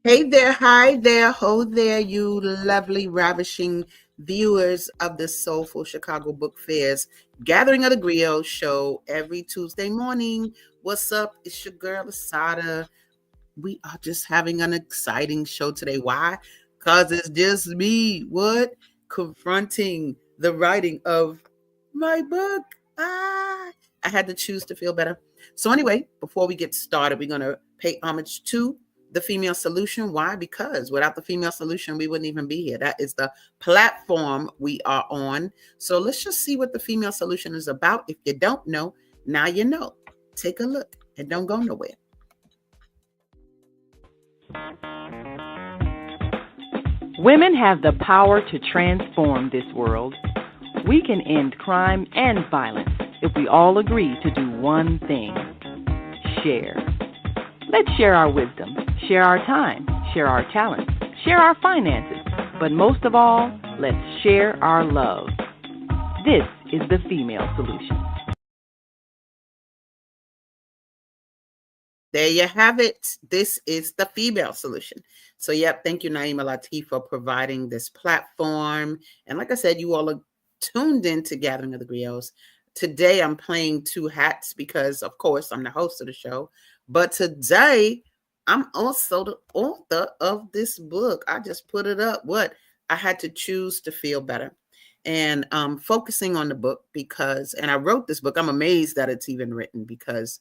Hey there, hi there, ho there, you lovely, ravishing viewers of the Soulful Chicago Book Fair's Gathering of the Griots show every Tuesday morning. What's up? It's your girl, Asadah. We are just having an exciting show today. Why? Because it's just me, confronting the writing of my book. I had to choose to feel better. So anyway, before we get started, we're going to pay homage to the female solution. Why? Because without the female solution, we wouldn't even be here. That is the platform we are on. So let's just see what the female solution is about. If you don't know, now you know. Take a look and don't go nowhere. Women have the power to transform this world. We can end crime and violence if we all agree to do one thing: share. Let's share our wisdom, share our time, share our talents, share our finances, but most of all, let's share our love. This is the female solution. There you have it. This is the female solution. So, yep, thank you, Naima Latif, for providing this platform. And like I said, you all are tuned in to Gathering of the Griots. Today, I'm playing two hats because, of course, I'm the host of the show. But today, I'm also the author of this book. I just put it up. I had to choose to feel better. And focusing on the book because, and I wrote this book. I'm amazed that it's even written because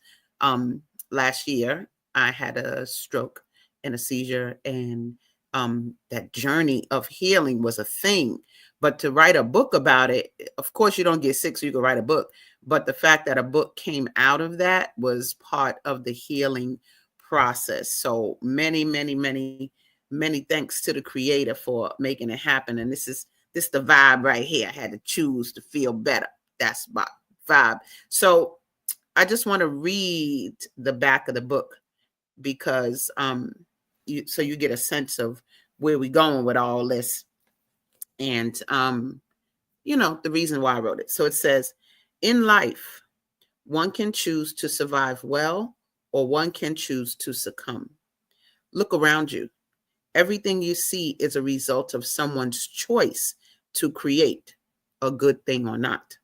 last year, I had a stroke and a seizure, and that journey of healing was a thing. But to write a book about it, of course, you don't get sick, so you can write a book. But the fact that a book came out of that was part of the healing process. So many, many, many, many thanks to the creator for making it happen. And this the vibe right here. I had to choose to feel better. That's my vibe. So I just want to read the back of the book because so you get a sense of where we're going with all this and the reason why I wrote it. So it says, in life, one can choose to survive well, or one can choose to succumb. Look around you. Everything you see is a result of someone's choice to create a good thing or not.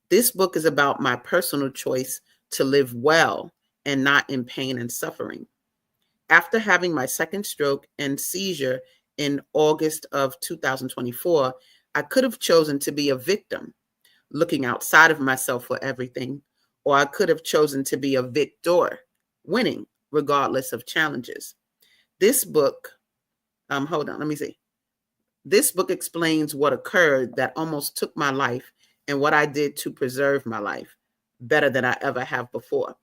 This book is about my personal choice to live well and not in pain and suffering. After having my second stroke and seizure in August of 2024, I could have chosen to be a victim, looking outside of myself for everything, or I could have chosen to be a victor, winning regardless of challenges. This book, hold on, let me see. This book explains what occurred that almost took my life and what I did to preserve my life better than I ever have before.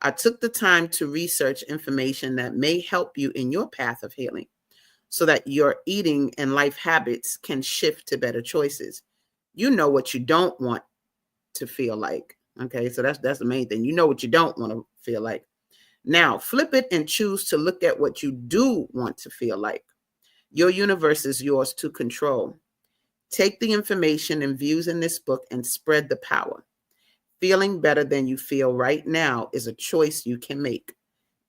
I took the time to research information that may help you in your path of healing so that your eating and life habits can shift to better choices. You know what you don't want to feel like. Okay, so that's the main thing. You know what you don't want to feel like. Now, flip it and choose to look at what you do want to feel like. Your universe is yours to control. Take the information and views in this book and spread the power. Feeling better than you feel right now is a choice you can make.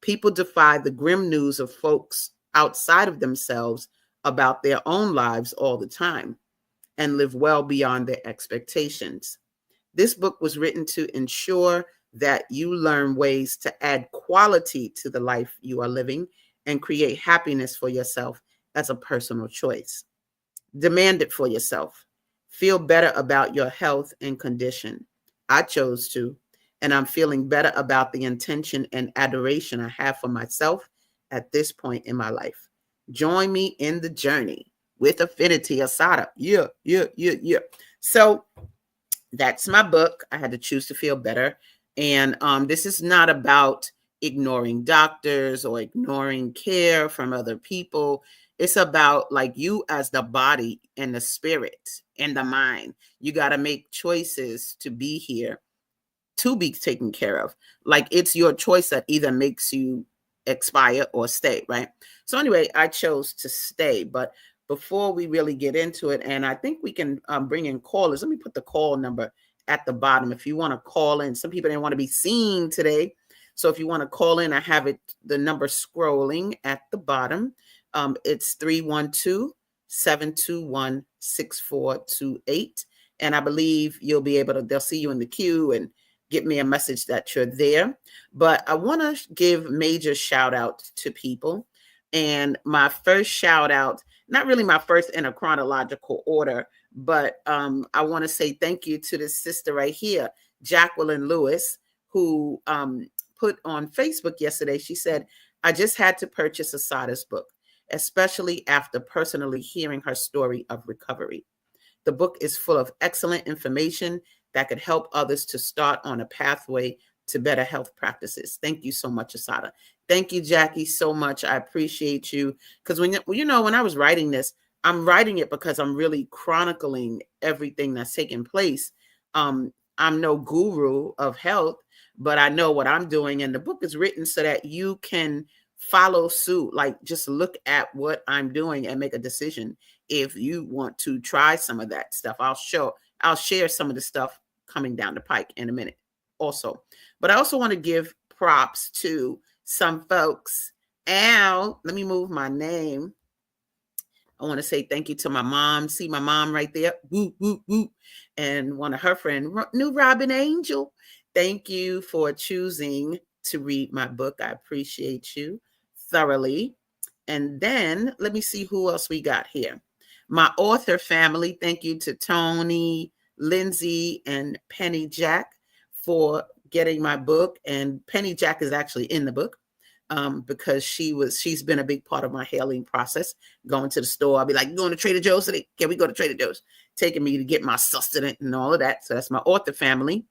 People defy the grim news of folks outside of themselves about their own lives all the time and live well beyond their expectations. This book was written to ensure that you learn ways to add quality to the life you are living and create happiness for yourself as a personal choice. Demand it for yourself. Feel better about your health and condition. I chose to, and I'm feeling better about the intention and adoration I have for myself at this point in my life. Join me in the journey with Affinity Asadah. Yeah. So that's my book. I had to choose to feel better. And this is not about ignoring doctors or ignoring care from other people. It's about like you as the body and the spirit and the mind. You got to make choices to be here, to be taken care of. Like it's your choice that either makes you expire or stay, right? So anyway, I chose to stay. But before we really get into it, and I think we can bring in callers. Let me put the call number at the bottom if you want to call in. Some people didn't want to be seen today. So if you want to call in, I have the number scrolling at the bottom. It's 312-721-6428. And I believe you'll be able to, they'll see you in the queue and get me a message that you're there. But I want to give major shout out to people. And my first shout out, not really my first in a chronological order, but I want to say thank you to this sister right here, Jacqueline Lewis, who put on Facebook yesterday. She said, I just had to purchase Asadah's book, especially after personally hearing her story of recovery. The book is full of excellent information that could help others to start on a pathway to better health practices. Thank you so much, Asadah. Thank you, Jackie, so much. I appreciate you. Because when I was writing this, I'm writing it because I'm really chronicling everything that's taking place. I'm no guru of health, but I know what I'm doing. And the book is written so that you can follow suit. Like, just look at what I'm doing and make a decision if you want to try some of that stuff. I'll share some of the stuff coming down the pike in a minute also. But I also want to give props to some folks. Al, let me move my name. I want to say thank you to my mom. See my mom right there. Woo, woo, woo. And one of her friends, New Robin Angel. Thank you for choosing to read my book. I appreciate you thoroughly. And then let me see who else we got here. My author family, thank you to Tony, Lindsay, and Penny Jack for getting my book. And Penny Jack is actually in the book because she's been a big part of my healing process. Going to the store, I'll be like, going to Trader Joe's today? Can we go to Trader Joe's? Taking me to get my sustenance and all of that. So that's my author family.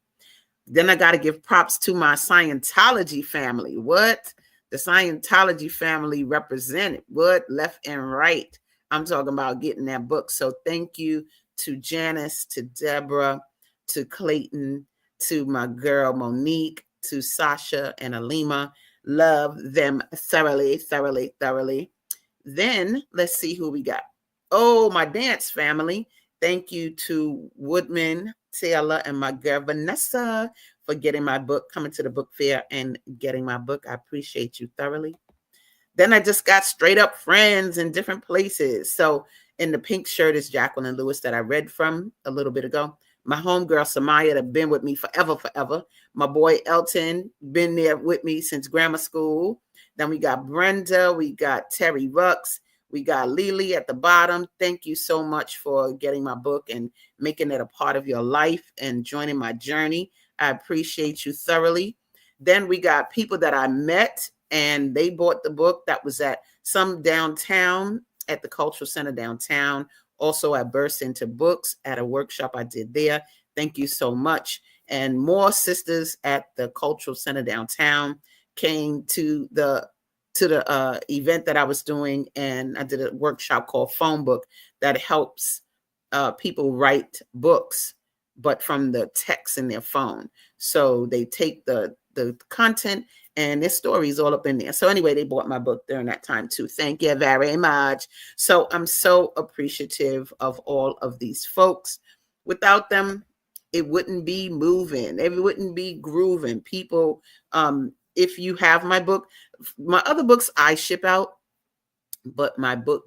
Then I got to give props to my Scientology family. What? The Scientology family represented. What? Left and right. I'm talking about getting that book. So thank you to Janice, to Deborah, to Clayton, to my girl Monique, to Sasha and Alima. Love them thoroughly, thoroughly, thoroughly. Then let's see who we got. Oh, my dance family. Thank you to Woodman, Taylor, and my girl Vanessa for getting my book, coming to the book fair and getting my book. I appreciate you thoroughly. Then I just got straight up friends in different places. So in the pink shirt is Jacqueline Lewis that I read from a little bit ago. My homegirl Samaya that been with me forever. My boy Elton, been there with me since grammar school. Then we got Brenda, we got Terry Rux, we got Lily at the bottom. Thank you so much for getting my book and making it a part of your life and joining my journey. I appreciate you thoroughly. Then we got people that I met and they bought the book that was at some downtown at the Cultural Center downtown. Also, I burst into books at a workshop I did there. Thank you so much. And more sisters at the Cultural Center downtown came to the event that I was doing, and I did a workshop called Phone Book that helps people write books, but from the text in their phone. So they take the content and their stories all up in there. So anyway, they bought my book during that time too. Thank you very much. So I'm so appreciative of all of these folks. Without them, it wouldn't be moving. It wouldn't be grooving. People, if you have my book, my other books I ship out, but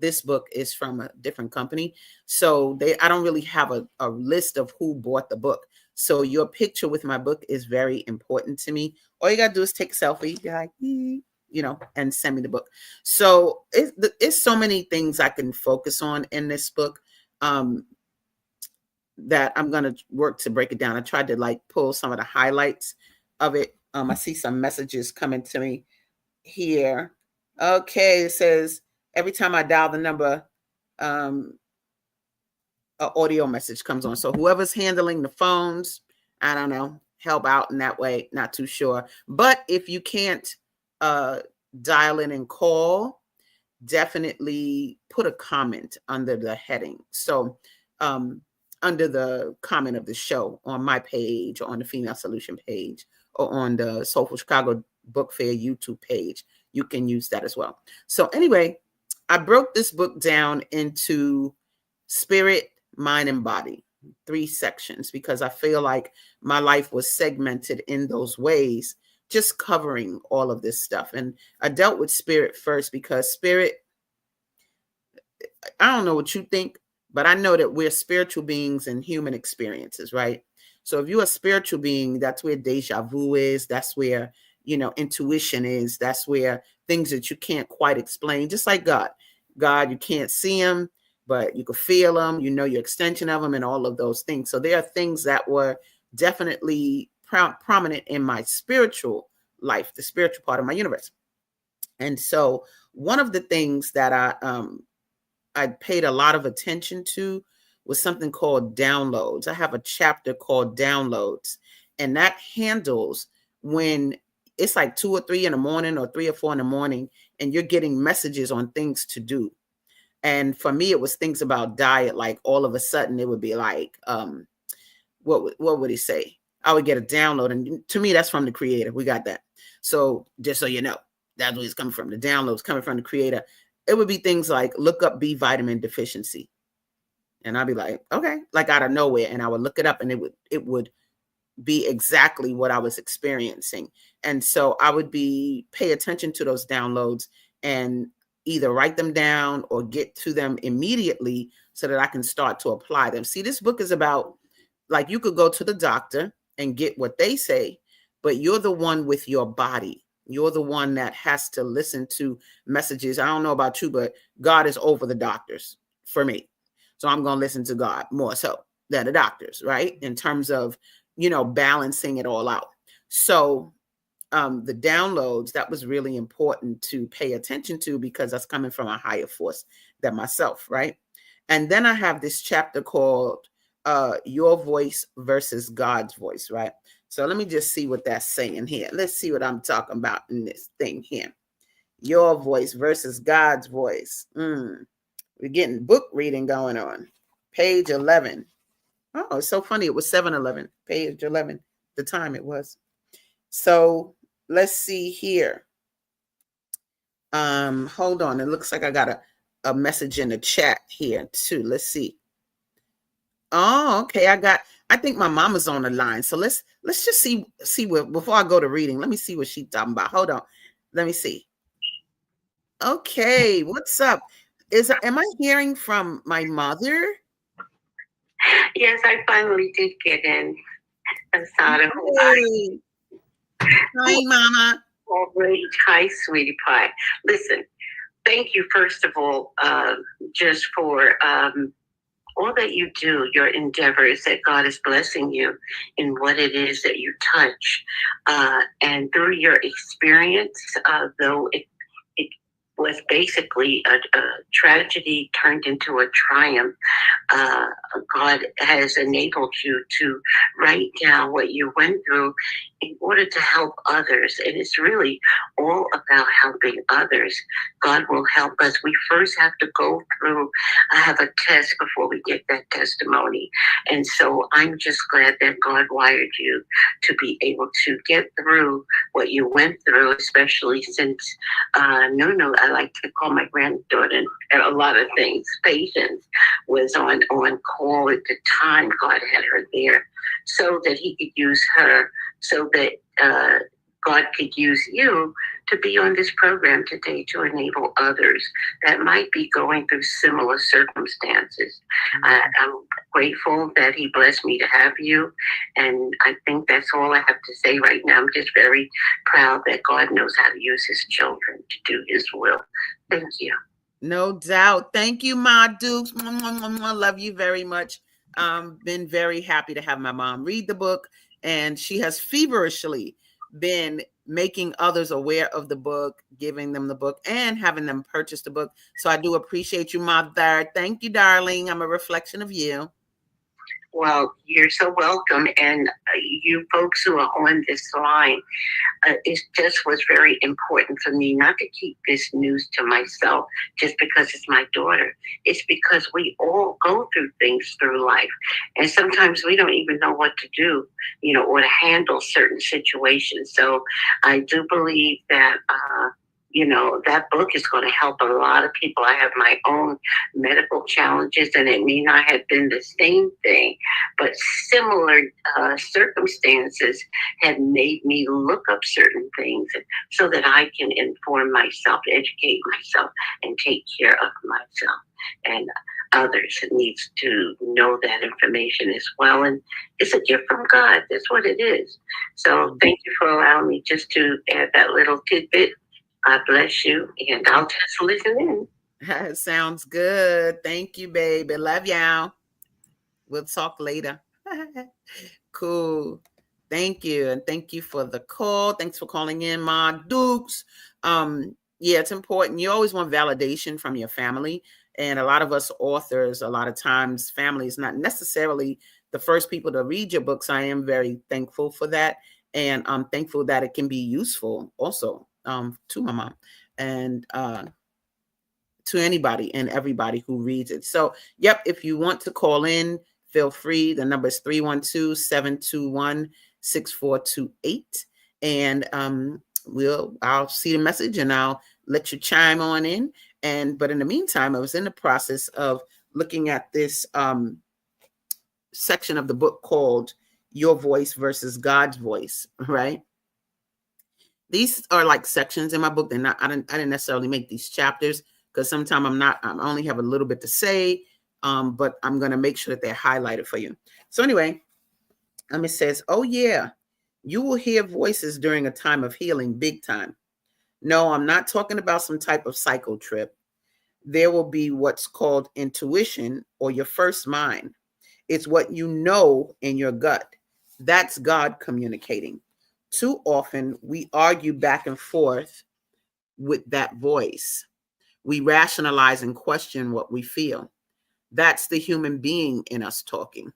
this book is from a different company. So I don't really have a list of who bought the book. So your picture with my book is very important to me. All you got to do is take a selfie, like, and send me the book. So it's so many things I can focus on in this book that I'm going to work to break it down. I tried to pull some of the highlights of it. I see some messages coming to me here. Okay, it says, every time I dial the number, an audio message comes on. So whoever's handling the phones, I don't know, help out in that way. Not too sure. But if you can't dial in and call, definitely put a comment under the heading. So under the comment of the show on my page, or on the Female Solution page, or on the Soulful Chicago Book Fair YouTube page, you can use that as well. So anyway, I broke this book down into spirit, mind, and body, 3 sections, because I feel like my life was segmented in those ways, just covering all of this stuff. And I dealt with spirit first because spirit I don't know what you think, but I know that we're spiritual beings and human experiences, right? So if you're a spiritual being, that's where deja vu is. That's where, intuition is. That's where things that you can't quite explain, just like God. God, you can't see him, but you can feel him, your extension of him and all of those things. So there are things that were definitely prominent in my spiritual life, the spiritual part of my universe. And so one of the things that I paid a lot of attention to was something called downloads. I have a chapter called downloads, and that handles when it's like 2 or 3 in the morning or 3 or 4 in the morning, and you're getting messages on things to do. And for me, it was things about diet. Like all of a sudden, it would be like, what would he say? I would get a download, and to me, that's from the creator. We got that. So just so you know, that's where it's coming from. The downloads coming from the creator. It would be things like look up B vitamin deficiency, and I'd be like, okay, like out of nowhere, and I would look it up, and it would be exactly what I was experiencing. And so I would pay attention to those downloads and either write them down or get to them immediately so that I can start to apply them. See, this book is about, like, you could go to the doctor and get what they say, but you're the one with your body. You're the one that has to listen to messages. I don't know about you, but God is over the doctors for me. So I'm going to listen to God more so than the doctors, right? In terms of, balancing it all out. So the downloads, that was really important to pay attention to because that's coming from a higher force than myself, right? And then I have this chapter called Your Voice versus God's Voice, right? So let me just see what that's saying here. Let's see what I'm talking about in this thing here. Your voice versus God's voice. We're getting book reading going on. Page 11. Oh, it's so funny. It was 7-11, page 11, the time it was. So let's see here. Hold on. It looks like I got a message in the chat here too. Let's see. Oh, okay. I think my mama's on the line. So let's just see what, before I go to reading, let me see what she's talking about. Hold on. Let me see. Okay, what's up? Am I hearing from my mother? Yes, I finally did get in. Asadah. Hey. Hi, Mama. All right. Hi, sweetie pie. Listen, thank you, first of all, just for all that you do, your endeavors, that God is blessing you in what it is that you touch. And through your experience, though it was basically a tragedy turned into a triumph, God has enabled you to write down what you went through in order to help others. And it's really all about helping others. God will help us. We first have to go through, I have a test before we get that testimony. And so I'm just glad that God wired you to be able to get through what you went through, especially since Nunu, I like to call my granddaughter a lot of things, Patience, was on call at the time. God had her there so that he could use her, so that God could use you to be on this program today to enable others that might be going through similar circumstances. I'm grateful that he blessed me to have you. And I think that's all I have to say right now. I'm just very proud that God knows how to use his children to do his will. Thank you. No doubt. Thank you, Ma Dukes. I love you very much. Been very happy to have my mom read the book, and she has feverishly been making others aware of the book, giving them the book, and having them purchase the book. So I do appreciate you, Mother. Thank you, darling. I'm a reflection of you. Well, you're so welcome. And you folks who are on this line, it just was very important for me not to keep this news to myself just because it's my daughter. It's because we all go through things through life. And sometimes we don't even know what to do, or to handle certain situations. So I do believe that, that book is going to help a lot of people. I have my own medical challenges, and it may not have been the same thing, but similar circumstances have made me look up certain things so that I can inform myself, educate myself, and take care of myself. And others needs to know that information as well. And it's a gift from God. That's what it is. So thank you for allowing me just to add that little tidbit. God bless you, and I'll just listen in. Sounds good. Thank you, baby. Love y'all. We'll talk later. Cool. Thank you. And thank you for the call. Thanks for calling in, Ma Dukes. Yeah, it's important. You always want validation from your family. And a lot of us authors, a lot of times, family is not necessarily the first people to read your books. I am very thankful for that. And I'm thankful that it can be useful also to my mom and to anybody and everybody who reads it. So, yep, if you want to call in, feel free. The number is 312-721-6428. And I'll see the message and I'll let you chime on in. But in the meantime, I was in the process of looking at this section of the book called Your Voice versus God's Voice, right? These are like sections in my book. They're not, I didn't necessarily make these chapters because sometimes I only have a little bit to say, but I'm going to make sure that they're highlighted for you. So anyway, it says, oh yeah, you will hear voices during a time of healing, big time. No, I'm not talking about some type of cycle trip. There will be what's called intuition or your first mind. It's what you know in your gut. That's God communicating. Too often we argue back and forth with that voice. We rationalize and question what we feel. That's the human being in us talking.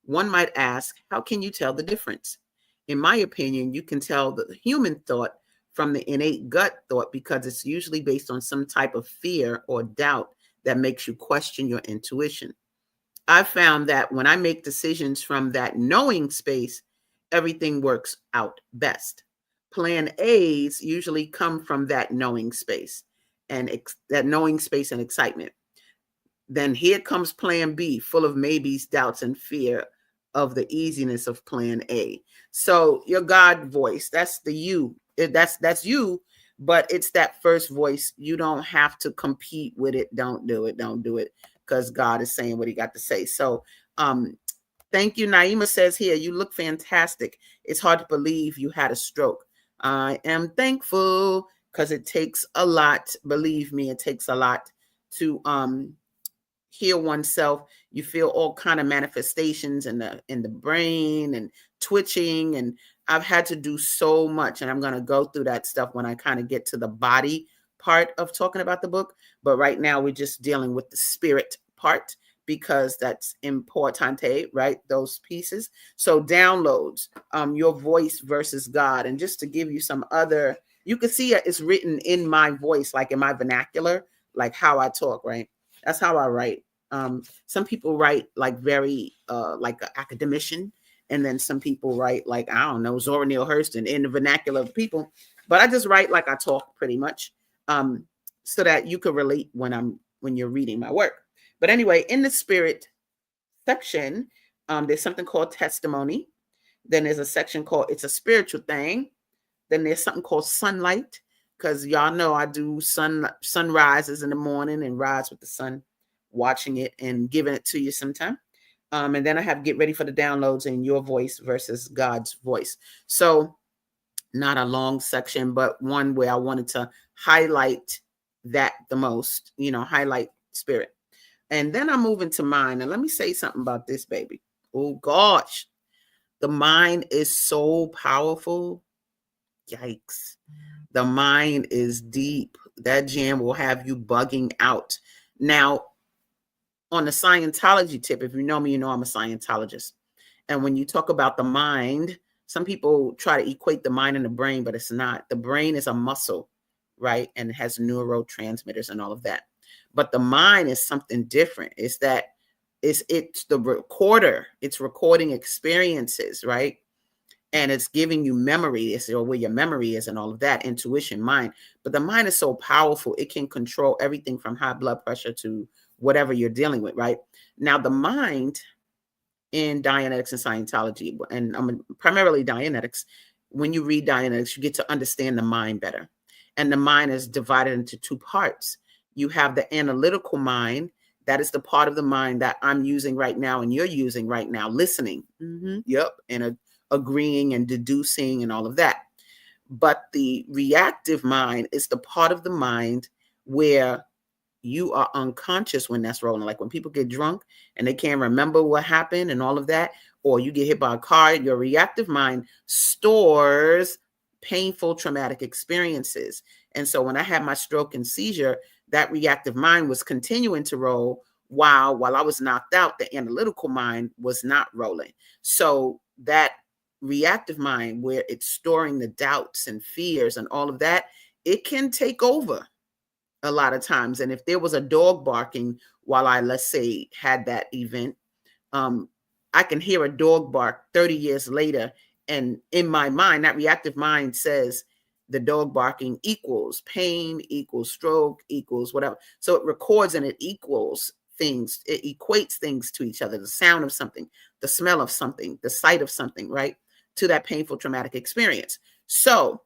One might ask, how can you tell the difference? In my opinion, you can tell the human thought from the innate gut thought because it's usually based on some type of fear or doubt that makes you question your intuition. I've found that when I make decisions from that knowing space, everything works out best. Plan A's usually come from that knowing space and that knowing space and excitement. Then here comes plan B, full of maybes, doubts, and fear of the easiness of plan A. So your God voice, that's the you. That's you, but it's that first voice. You don't have to compete with it. Don't do it. Don't do it. Because God is saying what he got to say. So thank you. Naima says here, you look fantastic. It's hard to believe you had a stroke. I am thankful because it takes a lot. Believe me, it takes a lot to heal oneself. You feel all kind of manifestations in the brain and twitching. And I've had to do so much. And I'm going to go through that stuff when I kind of get to the body part of talking about the book. But right now we're just dealing with the spirit part because that's importante, right? Those pieces. So downloads, your voice versus God. And just to give you some other, you can see it's written in my voice, like in my vernacular, like how I talk, right? That's how I write. Some people write like very like an academician, and then some people write like, I don't know, Zora Neale Hurston in the vernacular of people. But I just write like I talk pretty much, so that you can relate when you're reading my work. But anyway, in the spirit section, there's something called testimony. Then there's a section called it's a spiritual thing. Then there's something called sunlight, because y'all know I do sunrises in the morning and rise with the sun, watching it and giving it to you sometime. And then I have get ready for the downloads in your voice versus God's voice. So not a long section, but one where I wanted to highlight that the most, highlight spirit. And then I move into mind. And let me say something about this, baby. Oh gosh, the mind is so powerful. Yikes. The mind is deep. That jam will have you bugging out. Now, on the Scientology tip, if you know me, you know I'm a Scientologist. And when you talk about the mind, some people try to equate the mind and the brain, but it's not. The brain is a muscle, right? And it has neurotransmitters and all of that. But the mind is something different. It's the recorder. It's recording experiences, right? and it's giving you memory. It's where your memory is and all of that, intuition, mind. But the mind is so powerful. It can control everything from high blood pressure to whatever you're dealing with, right? Now, the mind in Dianetics and Scientology, and I'm primarily Dianetics, when you read Dianetics, you get to understand the mind better. And the mind is divided into two parts. You have the analytical mind. That is the part of the mind that I'm using right now and you're using right now, listening. Yep. And agreeing and deducing and all of that. But the reactive mind is the part of the mind where you are unconscious when that's rolling. Like when people get drunk and they can't remember what happened and all of that, or you get hit by a car, your reactive mind stores painful traumatic experiences. And so when I had my stroke and seizure, that reactive mind was continuing to roll while I was knocked out, the analytical mind was not rolling. So that reactive mind, where it's storing the doubts and fears and all of that, it can take over a lot of times. And if there was a dog barking while I, let's say, had that event, I can hear a dog bark 30 years later. And in my mind, that reactive mind says the dog barking equals pain, equals stroke, equals whatever. So it records and it equals things. It equates things to each other. The sound of something, the smell of something, the sight of something, right? To that painful traumatic experience. So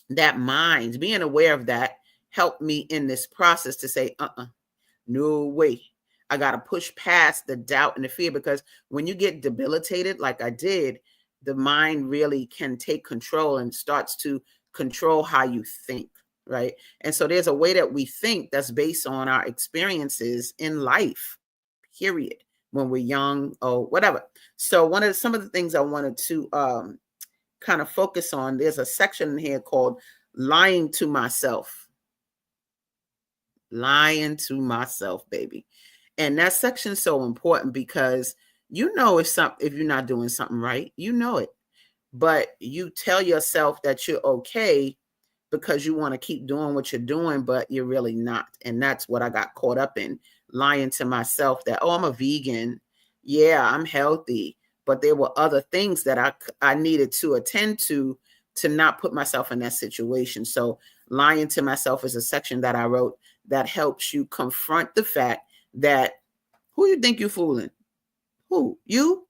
that mind, being aware of that, helped me in this process to say, no way. I got to push past the doubt and the fear, because when you get debilitated, like I did, the mind really can take control and starts to control how you think, right? And so there's a way that we think that's based on our experiences in life, period, when we're young or whatever. So some of the things I wanted to kind of focus on, there's a section in here called lying to myself. Lying to myself, baby. And that section is so important because you know if you're not doing something right, you know it. But you tell yourself that you're okay because you want to keep doing what you're doing, but you're really not. And that's what I got caught up in, lying to myself that, oh, I'm a vegan. Yeah, I'm healthy. But there were other things that I needed to attend to not put myself in that situation. So lying to myself is a section that I wrote that helps you confront the fact that who you think you're fooling? Who? You?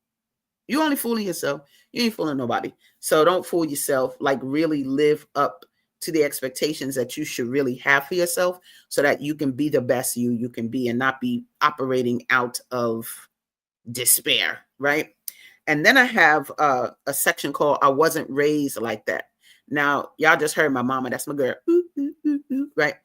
You only fooling yourself. You ain't fooling nobody. So don't fool yourself. Like really live up to the expectations that you should really have for yourself so that you can be the best you can be and not be operating out of despair, right? And then I have a section called I Wasn't Raised Like That. Now, y'all just heard my mama. That's my girl. Ooh, ooh, ooh, ooh, right?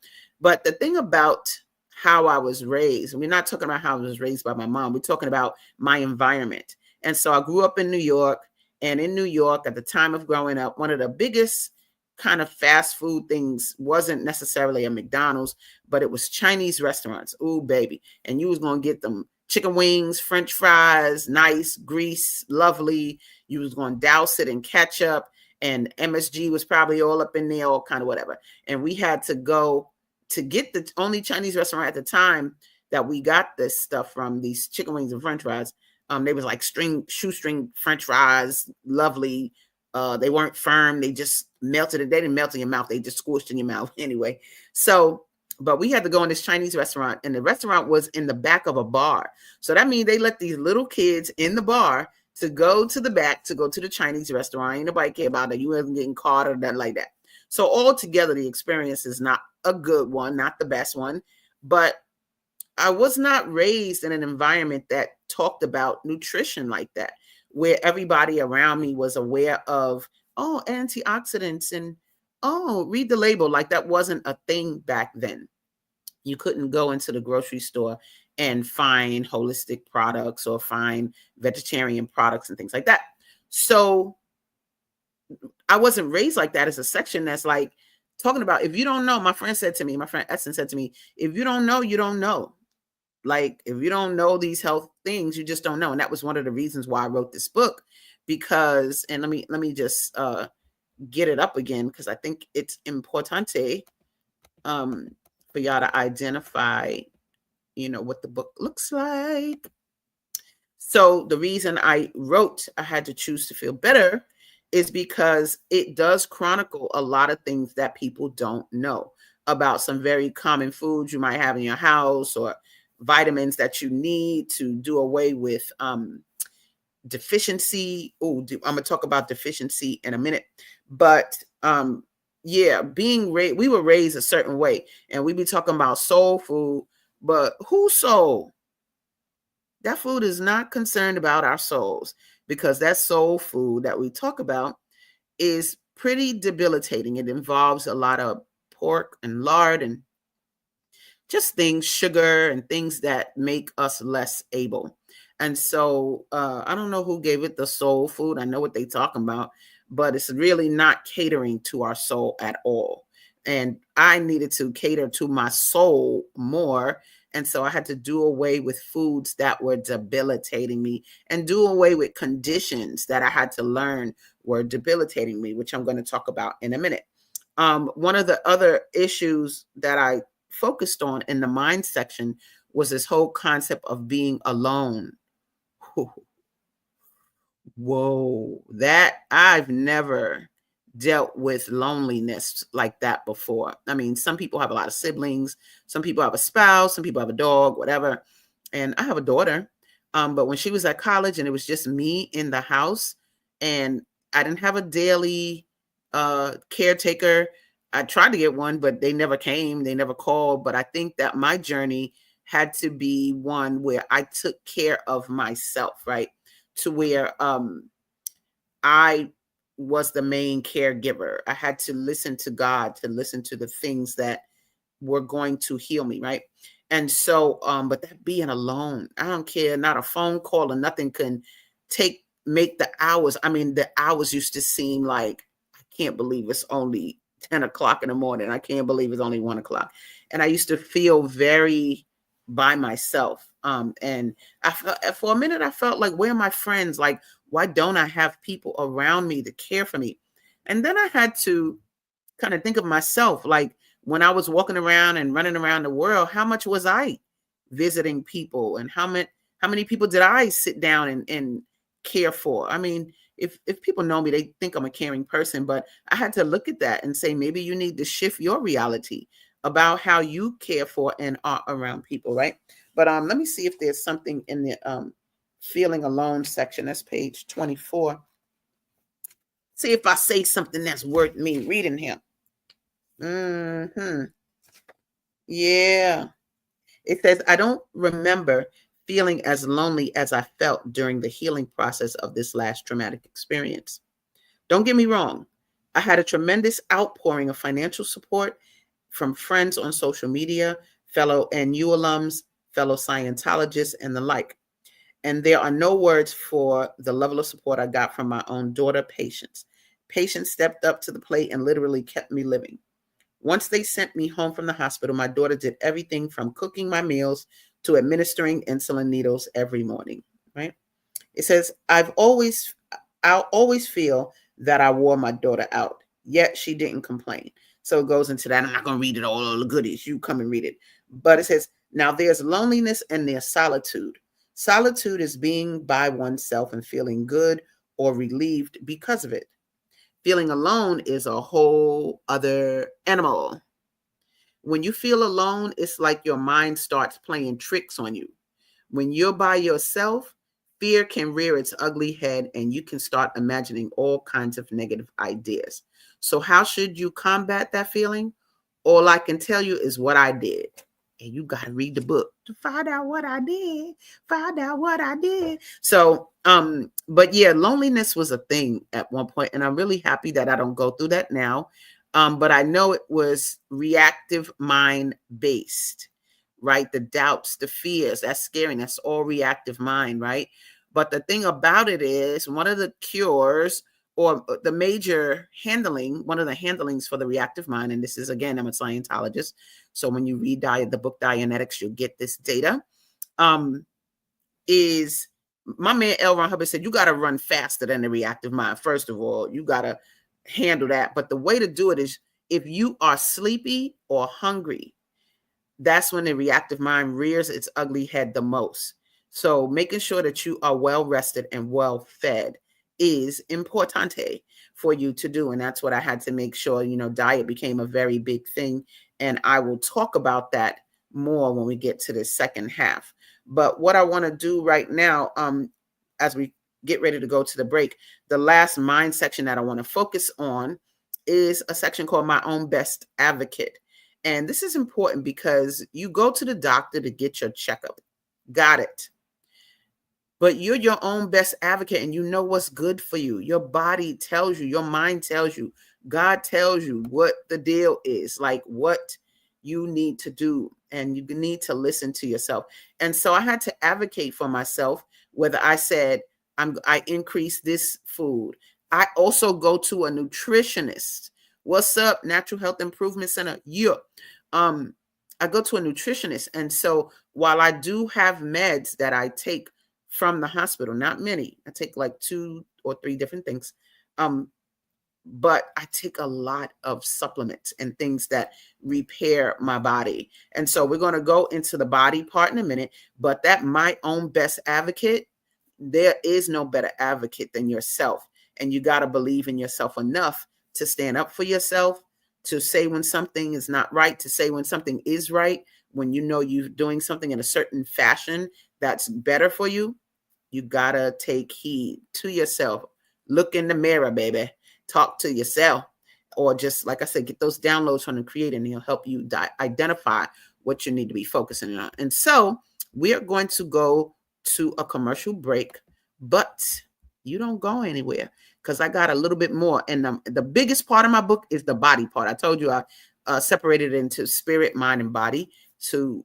But the thing about how I was raised, we're not talking about how I was raised by my mom. We're talking about my environment. And so I grew up in New York. And in New York, at the time of growing up, one of the biggest kind of fast food things wasn't necessarily a McDonald's, but it was Chinese restaurants. Ooh, baby. And you was going to get them chicken wings, French fries, nice, grease, lovely. You was going to douse it in ketchup, and MSG was probably all up in there, all kind of whatever. And we had to go to get the only Chinese restaurant at the time that we got this stuff from, these chicken wings and French fries. They was like shoestring French fries, lovely. They weren't firm. They just melted it. They didn't melt in your mouth. They just squished in your mouth anyway. So, but we had to go in this Chinese restaurant, and the restaurant was in the back of a bar. So that means they let these little kids in the bar to go to the back to go to the Chinese restaurant. Ain't nobody care about that. You wasn't getting caught or nothing like that. So altogether, the experience is not a good one, not the best one. But I was not raised in an environment that talked about nutrition like that, where everybody around me was aware of, oh, antioxidants and, oh, read the label. Like that wasn't a thing back then. You couldn't go into the grocery store and find holistic products or find vegetarian products and things like that. So I wasn't raised like that. As a section that's like talking about, if you don't know, my friend Essen said to me, if you don't know, you don't know. Like, if you don't know these health things, you just don't know. And that was one of the reasons why I wrote this book, because, and let me just get it up again, because I think it's importante for y'all to identify, what the book looks like. So the reason I wrote I Had to Choose to Feel Better is because it does chronicle a lot of things that people don't know about some very common foods you might have in your house, or vitamins that you need to do away with deficiency. Oh, I'm gonna talk about deficiency in a minute, but yeah, we were raised a certain way, and we be talking about soul food, but whose soul? That food is not concerned about our souls, because that soul food that we talk about is pretty debilitating. It involves a lot of pork and lard and just things, sugar and things that make us less able. And so I don't know who gave it the soul food. I know what they talking about, but it's really not catering to our soul at all. And I needed to cater to my soul more. And so I had to do away with foods that were debilitating me, and do away with conditions that I had to learn were debilitating me, which I'm going to talk about in a minute. One of the other issues that I focused on in the mind section was this whole concept of being alone. Whoa, that I've never dealt with loneliness like that before. I mean, some people have a lot of siblings, some people have a spouse, some people have a dog, whatever. And I have a daughter. But when she was at college and it was just me in the house, and I didn't have a daily caretaker. I tried to get one, but they never came, they never called. But I think that my journey had to be one where I took care of myself, right? To where I was the main caregiver. I had to listen to God, to listen to the things that were going to heal me, right? And so, but that being alone, I don't care, not a phone call or nothing can make the hours. I mean, the hours used to seem like, I can't believe it's only 10 o'clock in the morning. I can't believe it's only 1 o'clock. And I used to feel very by myself. And I felt, for a minute, I felt like, where are my friends? Like, why don't I have people around me to care for me? And then I had to kind of think of myself, like when I was walking around and running around the world, how much was I visiting people, and how many people did I sit down and care for? I mean, if people know me, they think I'm a caring person, but I had to look at that and say, maybe you need to shift your reality about how you care for and are around people, right? But let me see if there's something in the feeling alone section. That's page 24. See if I say something that's worth me reading here. Yeah. It says, I don't remember feeling as lonely as I felt during the healing process of this last traumatic experience. Don't get me wrong. I had a tremendous outpouring of financial support from friends on social media, fellow NU alums, fellow Scientologists, and the like. And there are no words for the level of support I got from my own daughter, Patience. Patience stepped up to the plate and literally kept me living. Once they sent me home from the hospital, my daughter did everything from cooking my meals to administering insulin needles every morning, right? It says, I'll always feel that I wore my daughter out, yet she didn't complain. So it goes into that. I'm not going to read it all the goodies. You come and read it. But it says, now there's loneliness and there's solitude. Solitude is being by oneself and feeling good or relieved because of it. Feeling alone is a whole other animal. When you feel alone, it's like your mind starts playing tricks on you. When you're by yourself, fear can rear its ugly head and you can start imagining all kinds of negative ideas. So, how should you combat that feeling? All I can tell you is what I did. And you got to read the book to find out what I did. Find out what I did. So, but yeah, loneliness was a thing at one point, and I'm really happy that I don't go through that now. But I know it was reactive mind based, right? The doubts, the fears, that's scary. That's all reactive mind, right? But the thing about it is, one of the cures or the major handling, one of the handlings for the reactive mind, and this is, again, I'm a Scientologist, so when you read the book Dianetics, you'll get this data, is my man L. Ron Hubbard said, you got to run faster than the reactive mind. First of all, you got to handle that. But the way to do it is, if you are sleepy or hungry, that's when the reactive mind rears its ugly head the most. So making sure that you are well rested and well fed is importante. for you to do. And that's what I had to make sure, diet became a very big thing. And I will talk about that more when we get to the second half. But what I want to do right now, as we get ready to go to the break, the last mind section that I want to focus on is a section called My Own Best Advocate. And this is important because you go to the doctor to get your checkup. Got it. But you're your own best advocate and you know what's good for you. Your body tells you, your mind tells you, God tells you what the deal is, like what you need to do. And you need to listen to yourself. And so I had to advocate for myself, whether I said, I increase this food. I also go to a nutritionist. What's up, Natural Health Improvement Center? Yeah. I go to a nutritionist. And so while I do have meds that I take from the hospital, not many, I take like 2 or 3 different things. But I take a lot of supplements and things that repair my body. And so we're going to go into the body part in a minute, but that My Own Best Advocate, there is no better advocate than yourself. And you got to believe in yourself enough to stand up for yourself, to say when something is not right, to say when something is right, when you know you're doing something in a certain fashion that's better for you. You got to take heed to yourself. Look in the mirror, baby. Talk to yourself, or just, like I said, get those downloads from the creator and he'll help you identify what you need to be focusing on. And so we are going to go to a commercial break, but you don't go anywhere because I got a little bit more. And the biggest part of my book is the body part. I told you I separated it into spirit, mind, and body to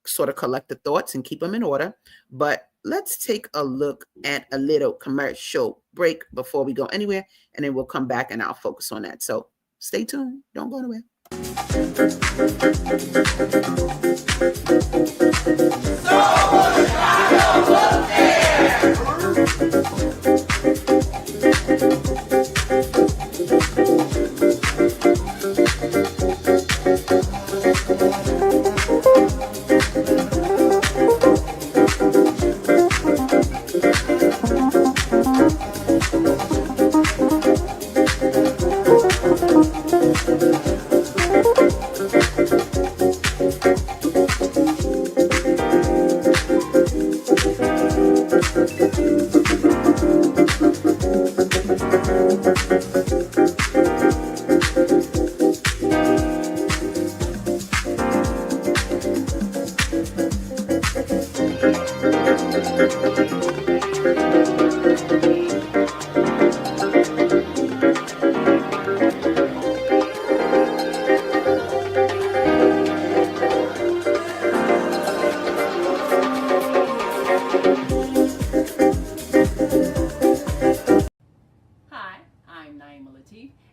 sort of collect the thoughts and keep them in order. But let's take a look at a little commercial break before we go anywhere, and then we'll come back and I'll focus on that. So stay tuned. Don't go anywhere.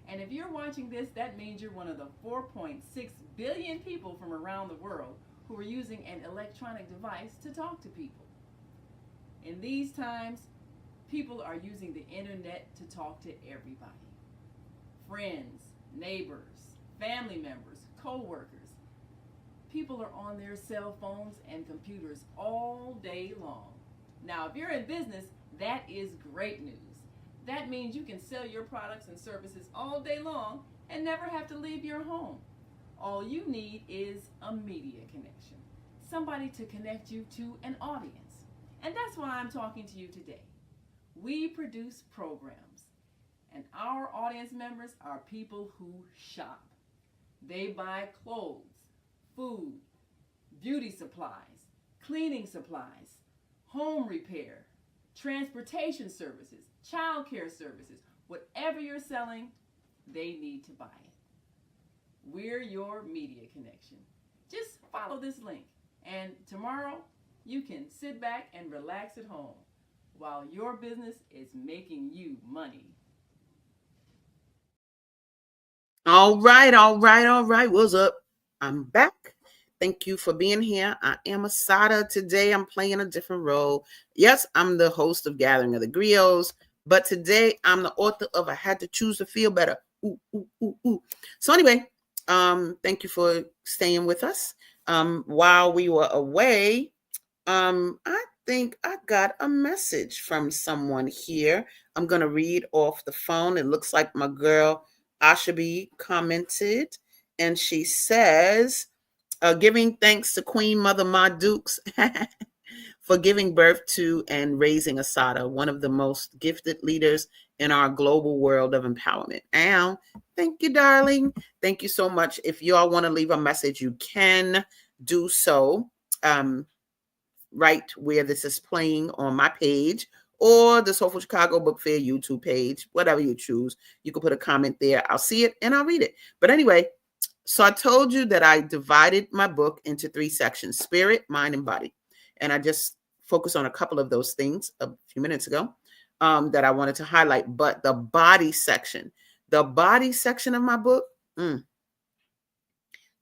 And if you're watching this, that means you're one of the 4.6 billion people from around the world who are using an electronic device to talk to people. In these times, people are using the internet to talk to everybody. Friends, neighbors, family members, co-workers. People are on their cell phones and computers all day long. Now, if you're in business, that is great news. That means you can sell your products and services all day long and never have to leave your home. All you need is a media connection, somebody to connect you to an audience. And that's why I'm talking to you today. We produce programs, and our audience members are people who shop. They buy clothes, food, beauty supplies, cleaning supplies, home repair, transportation services, child care services. Whatever you're selling, they need to buy it. We're your media connection. Just follow this link, and tomorrow you can sit back and relax at home while your business is making you money. All right. What's up? I'm back. Thank you for being here. I am Asadah. Today I'm playing a different role. Yes, I'm the host of Gathering of the Griots, but today I'm the author of I Had to Choose to Feel Better. Ooh. So anyway, thank you for staying with us. While we were away, I think I got a message from someone here. I'm going to read off the phone. It looks like my girl Ashabi commented, and she says, giving thanks to Queen Mother Ma Dukes for giving birth to and raising Asadah, one of the most gifted leaders in our global world of empowerment. Al, thank you, darling. Thank you so much. If you all want to leave a message, you can do so right where this is playing on my page or the Soulful Chicago Book Fair YouTube page, whatever you choose. You can put a comment there. I'll see it and I'll read it. But anyway, so I told you that I divided my book into 3 sections: spirit, mind, and body. And I just focused on a couple of those things a few minutes ago that I wanted to highlight. But the body section of my book,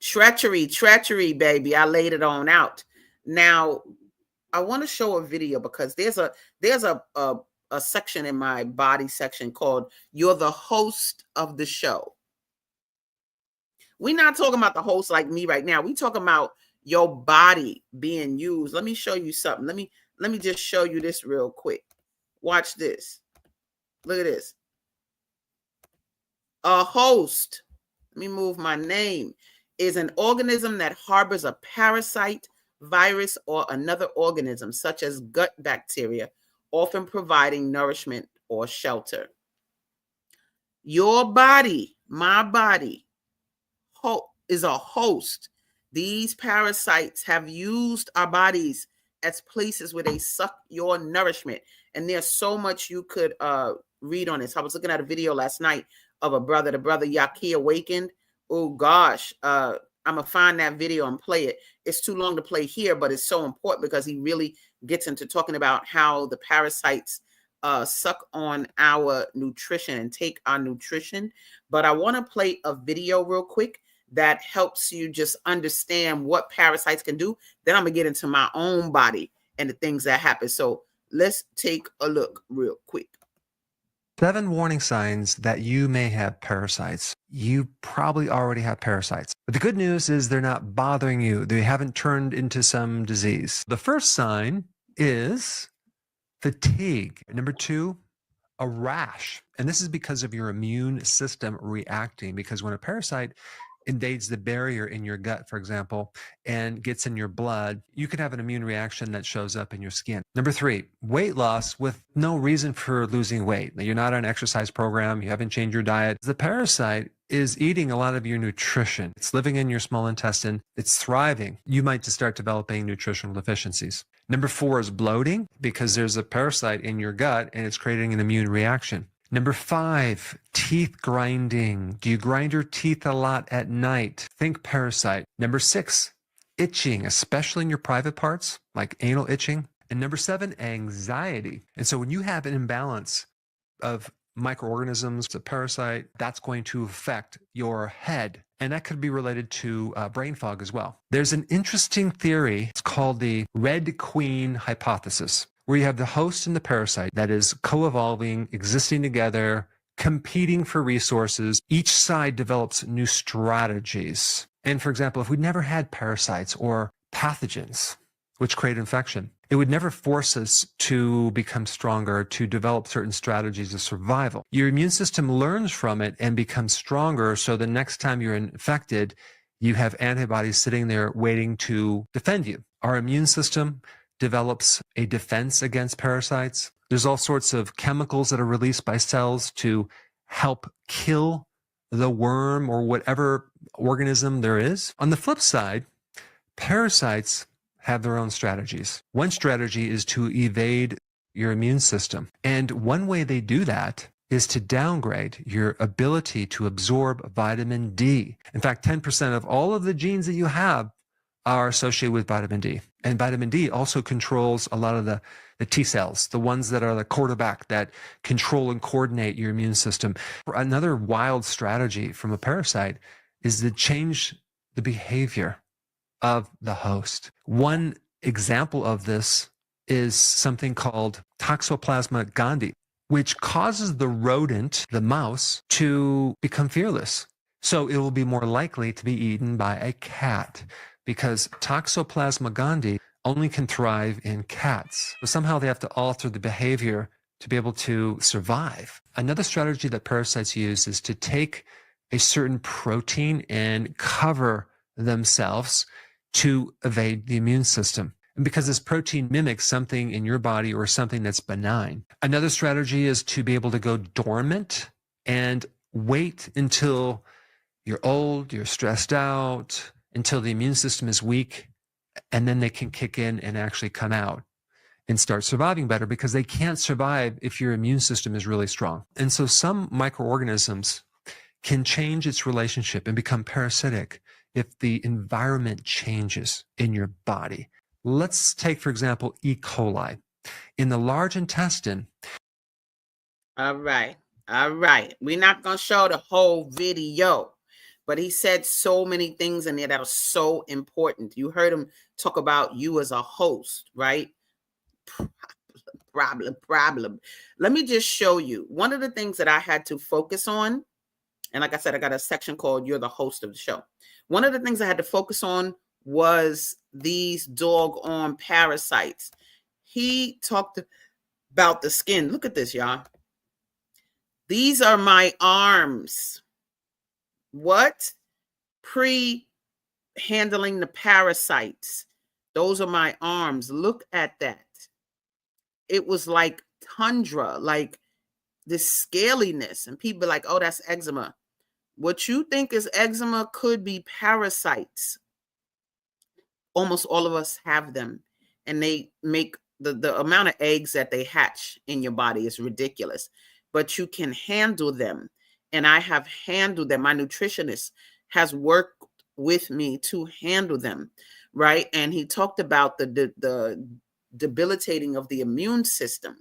treachery, baby. I laid it on out. Now, I want to show a video because there's a section in my body section called "You're the Host of the Show." We're not talking about the host like me right now. We're talking about your body being used. Let me show you something. Let me just show you this real quick. Watch this. Look at this. A host, let me move my name, is an organism that harbors a parasite, virus, or another organism, such as gut bacteria, often providing nourishment or shelter. Your body, my body, is a host. These parasites have used our bodies as places where they suck your nourishment. And there's so much you could read on this. I was looking at a video last night of the brother Yaki Awakened. Oh gosh, I'm gonna find that video and play it. It's too long to play here, but it's so important because he really gets into talking about how the parasites suck on our nutrition and take our nutrition. But I want to play a video real quick that helps you just understand what parasites can do. Then I'm gonna get into my own body and the things that happen. So let's take a look real quick. 7 warning signs that you may have parasites. You probably already have parasites. But the good news is they're not bothering you. They haven't turned into some disease. The first sign is fatigue. Number 2, a rash. And this is because of your immune system reacting. Because when a parasite invades the barrier in your gut, for example, and gets in your blood, you can have an immune reaction that shows up in your skin. Number 3, weight loss with no reason for losing weight. Now, you're not on an exercise program, you haven't changed your diet. The parasite is eating a lot of your nutrition. It's living in your small intestine, it's thriving. You might just start developing nutritional deficiencies. Number 4 is bloating, because there's a parasite in your gut and it's creating an immune reaction. Number 5, teeth grinding. Do you grind your teeth a lot at night? Think parasite. Number 6, itching, especially in your private parts, like anal itching. And number 7, anxiety. And so when you have an imbalance of microorganisms, a parasite, that's going to affect your head. And that could be related to brain fog as well. There's an interesting theory. It's called the Red Queen hypothesis, where you have the host and the parasite that is co-evolving, existing together, competing for resources. Each side develops new strategies. And for example, if we never had parasites or pathogens, which create infection, it would never force us to become stronger, to develop certain strategies of survival. Your immune system learns from it and becomes stronger, so the next time you're infected, you have antibodies sitting there waiting to defend you. Our immune system develops a defense against parasites. There's all sorts of chemicals that are released by cells to help kill the worm or whatever organism there is. On the flip side, parasites have their own strategies. One strategy is to evade your immune system. And one way they do that is to downgrade your ability to absorb vitamin D. In fact, 10% of all of the genes that you have are associated with vitamin D. And vitamin D also controls a lot of the T cells, the ones that are the quarterback that control and coordinate your immune system. Another wild strategy from a parasite is to change the behavior of the host. One example of this is something called Toxoplasma gondii, which causes the rodent, the mouse, to become fearless. So it will be more likely to be eaten by a cat, because Toxoplasma gondii only can thrive in cats. So somehow they have to alter the behavior to be able to survive. Another strategy that parasites use is to take a certain protein and cover themselves to evade the immune system. And because this protein mimics something in your body or something that's benign. Another strategy is to be able to go dormant and wait until you're old, you're stressed out, until the immune system is weak, and then they can kick in and actually come out and start surviving better, because they can't survive if your immune system is really strong. And so some microorganisms can change its relationship and become parasitic if the environment changes in your body. Let's take, for example, E. coli. In the large intestine. All right. We're not going to show the whole video, but he said so many things in there that are so important. You heard him talk about you as a host, right? Problem. Let me just show you. One of the things that I had to focus on, and like I said, I got a section called You're the Host of the Show. One of the things I had to focus on was these doggone parasites. He talked about the skin. Look at this, y'all. These are my arms. What? Pre-handling the parasites. Those are my arms. Look at that. It was like tundra, like this scaliness. And people are like, oh, that's eczema. What you think is eczema could be parasites. Almost all of us have them. And they make the amount of eggs that they hatch in your body is ridiculous. But you can handle them. And I have handled them. My nutritionist has worked with me to handle them, right? And he talked about the debilitating of the immune system.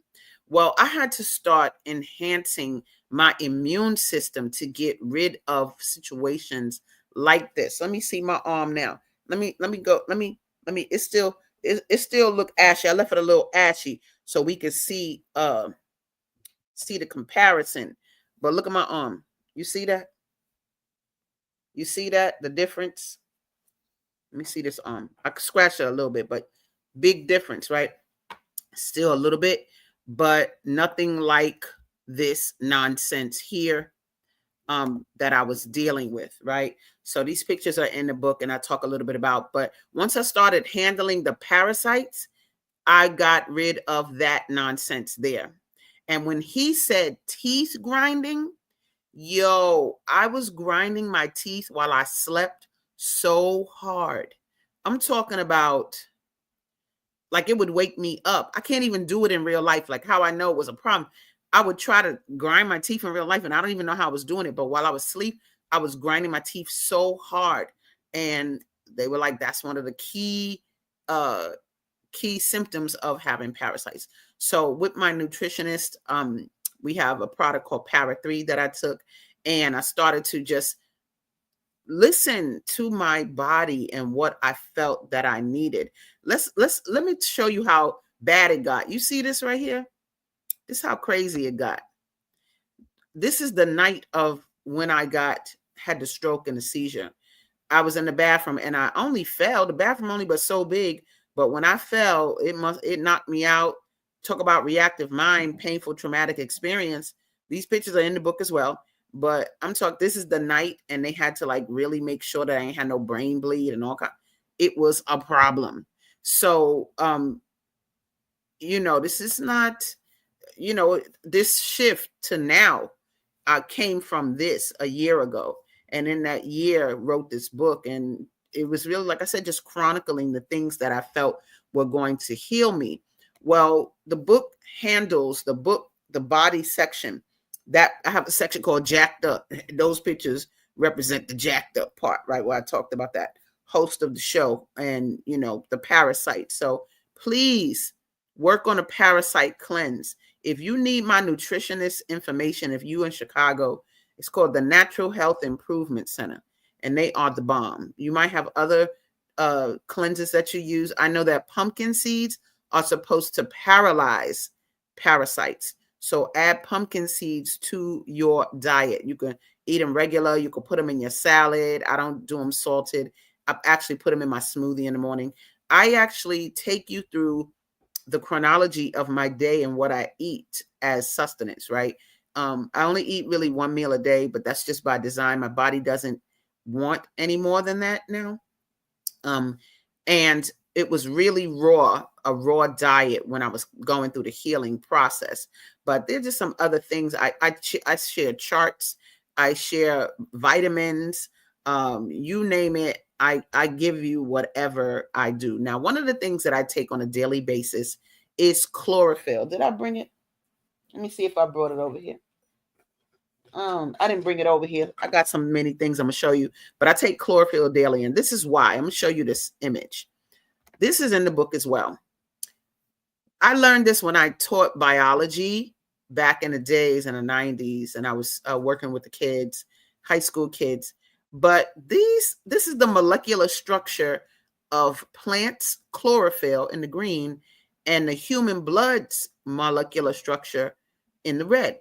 Well, I had to start enhancing my immune system to get rid of situations like this. Let me see my arm now. Let me go. It still look ashy. I left it a little ashy so we could see the comparison. But look at my arm. You see that? You see that? The difference? Let me see this arm. I scratched it a little bit, but big difference, right? Still a little bit, but nothing like this nonsense here that I was dealing with, right? So these pictures are in the book and I talk a little bit about, but once I started handling the parasites, I got rid of that nonsense there. And when he said teeth grinding, yo, I was grinding my teeth while I slept so hard. I'm talking about like it would wake me up. I can't even do it in real life. Like how I know it was a problem. I would try to grind my teeth in real life and I don't even know how I was doing it. But while I was asleep, I was grinding my teeth so hard. And they were like, that's one of the key symptoms of having parasites. So with my nutritionist, we have a product called Para 3 that I took, and I started to just listen to my body and what I felt that I needed. Let me show you how bad it got. You see this right here? This is how crazy it got. This is the night of when I had the stroke and the seizure. I was in the bathroom and I only fell. The bathroom only was so big, but when I fell, it knocked me out. Talk about reactive mind, painful, traumatic experience. These pictures are in the book as well. But I'm talking, this is the night, and they had to like really make sure that I ain't had no brain bleed and all kind. It was a problem. So, this is not, this shift to now came from this a year ago. And in that year, wrote this book. And it was really, like I said, just chronicling the things that I felt were going to heal me. Well, the book handles the body section. That I have a section called Jacked Up. Those pictures represent the jacked up part, right? Where I talked about that host of the show and, the parasite. So please work on a parasite cleanse. If you need my nutritionist information, if you in Chicago, it's called the Natural Health Improvement Center, and they are the bomb. You might have other cleanses that you use. I know that pumpkin seeds are supposed to paralyze parasites. So add pumpkin seeds to your diet. You can eat them regular. You can put them in your salad. I don't do them salted. I actually put them in my smoothie in the morning. I actually take you through the chronology of my day and what I eat as sustenance, right? I only eat really one meal a day, but that's just by design. My body doesn't want any more than that now. And it was really a raw diet when I was going through the healing process. But there's just some other things. I share charts, I share vitamins, you name it. I give you whatever I do. Now, one of the things that I take on a daily basis is chlorophyll. Did I bring it? Let me see if I brought it over here. I didn't bring it over here. I got some many things I'm gonna show you, but I take chlorophyll daily, and this is why. I'm gonna show you this image. This is in the book as well. I learned this when I taught biology back in the days in the 90s, and I was working with the kids, high school kids. But this is the molecular structure of plants, chlorophyll in the green, and the human blood's molecular structure in the red.